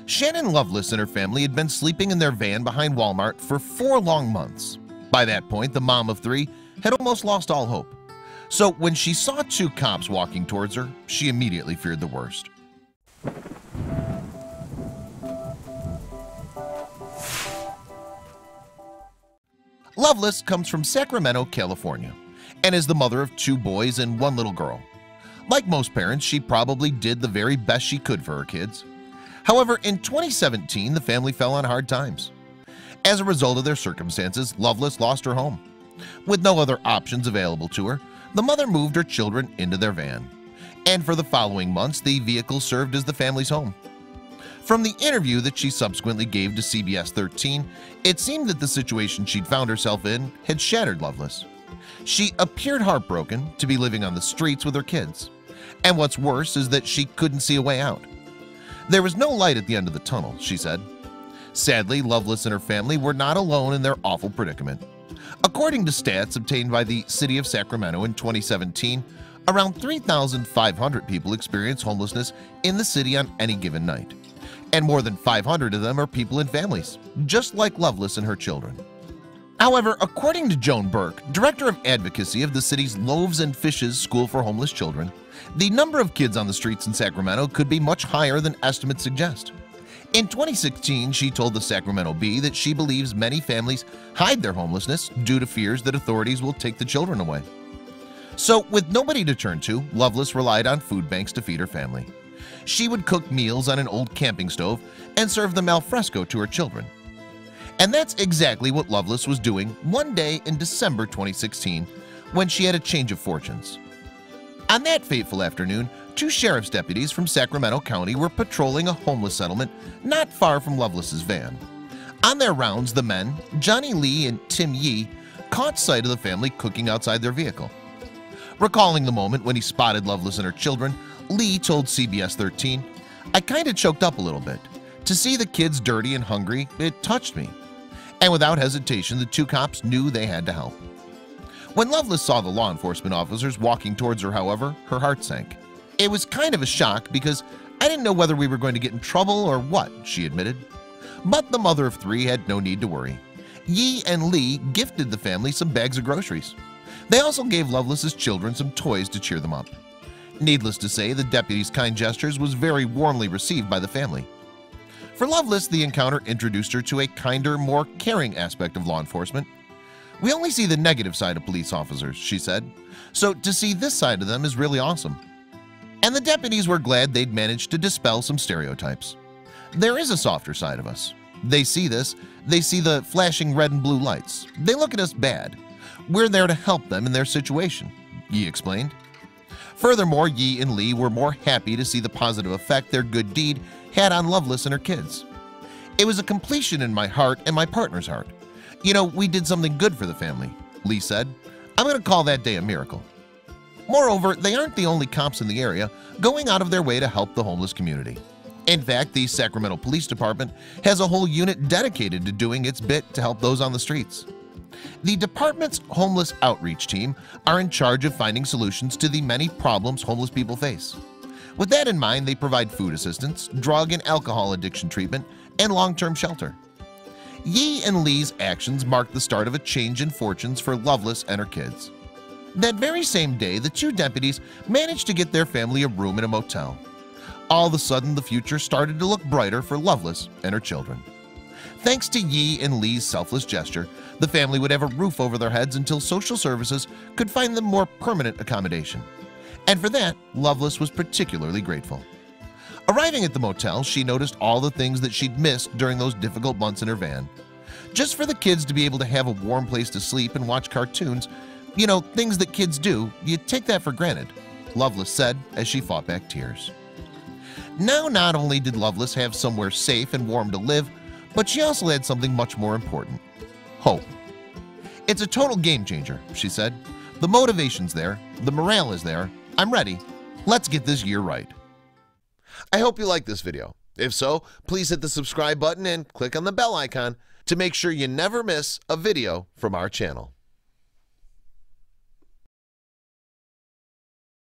Shannon Loveless and her family had been sleeping in their van behind Walmart for 4 long months. By that point, the mom of 3 had almost lost all hope. So when she saw 2 cops walking towards her, she immediately feared the worst. Loveless comes from Sacramento, California, and is the mother of 2 boys and 1 little girl. Like most parents, she probably did the very best she could for her kids. However, in 2017, the family fell on hard times. As a result of their circumstances, Loveless lost her home. With no other options available to her, the mother moved her children into their van. And for the following months, the vehicle served as the family's home. From the interview that she subsequently gave to CBS 13, it seemed that the situation she'd found herself in had shattered Loveless. She appeared heartbroken to be living on the streets with her kids. And what's worse is that she couldn't see a way out. There was no light at the end of the tunnel, she said. Sadly, Loveless and her family were not alone in their awful predicament. According to stats obtained by the city of Sacramento in 2017, around 3,500 people experience homelessness in the city on any given night. And more than 500 of them are people in families, just like Loveless and her children. However, according to Joan Burke, director of advocacy of the city's Loaves and Fishes School for Homeless Children, the number of kids on the streets in Sacramento could be much higher than estimates suggest. In 2016, she told the Sacramento Bee that she believes many families hide their homelessness due to fears that authorities will take the children away. So, with nobody to turn to, Loveless relied on food banks to feed her family. She would cook meals on an old camping stove and serve them al fresco to her children. And that's exactly what Loveless was doing one day in December 2016 when she had a change of fortunes. On that fateful afternoon, 2 sheriff's deputies from Sacramento County were patrolling a homeless settlement not far from Loveless's van. On their rounds, the men, Johnny Lee and Tim Yee, caught sight of the family cooking outside their vehicle. Recalling the moment when he spotted Loveless and her children, Lee told CBS 13, "I kinda choked up a little bit. To see the kids dirty and hungry, it touched me." And without hesitation, the 2 cops knew they had to help. When Loveless saw the law enforcement officers walking towards her, however, her heart sank. "It was kind of a shock because I didn't know whether we were going to get in trouble or what," she admitted. But the mother of 3 had no need to worry. Yee and Lee gifted the family some bags of groceries. They also gave Loveless's children some toys to cheer them up. Needless to say, the deputy's kind gestures was very warmly received by the family. For Loveless, the encounter introduced her to a kinder, more caring aspect of law enforcement. "We only see the negative side of police officers," she said, "so to see this side of them is really awesome." And the deputies were glad they'd managed to dispel some stereotypes. There is a softer side of us. They see this, they see the flashing red and blue lights. They look at us bad. We're there to help them in their situation, Yee explained. Furthermore, Yee and Lee were more happy to see the positive effect their good deed had on Loveless and her kids. "It was a completion in my heart and my partner's heart. You know, we did something good for the family," Lee said. "I'm going to call that day a miracle." Moreover, they aren't the only cops in the area going out of their way to help the homeless community. In fact, the Sacramento Police Department has a whole unit dedicated to doing its bit to help those on the streets. The department's homeless outreach team are in charge of finding solutions to the many problems homeless people face. With that in mind, they provide food assistance, drug and alcohol addiction treatment, and long-term shelter. Yee and Lee's actions marked the start of a change in fortunes for Loveless and her kids. That very same day, the 2 deputies managed to get their family a room in a motel. All of a sudden, the future started to look brighter for Loveless and her children. Thanks to Yee and Lee's selfless gesture, the family would have a roof over their heads until social services could find them more permanent accommodation. And for that, Loveless was particularly grateful. Arriving at the motel, she noticed all the things that she'd missed during those difficult months in her van. Just for the kids to be able to have a warm place to sleep and watch cartoons, you know, things that kids do, you take that for granted, Loveless said as she fought back tears. Now, not only did Loveless have somewhere safe and warm to live, but she also had something much more important: hope. "It's a total game changer," she said. "The motivation's there, the morale is there. I'm ready. Let's get this year right." I hope you liked this video. If so, please hit the subscribe button and click on the bell icon to make sure you never miss a video from our channel.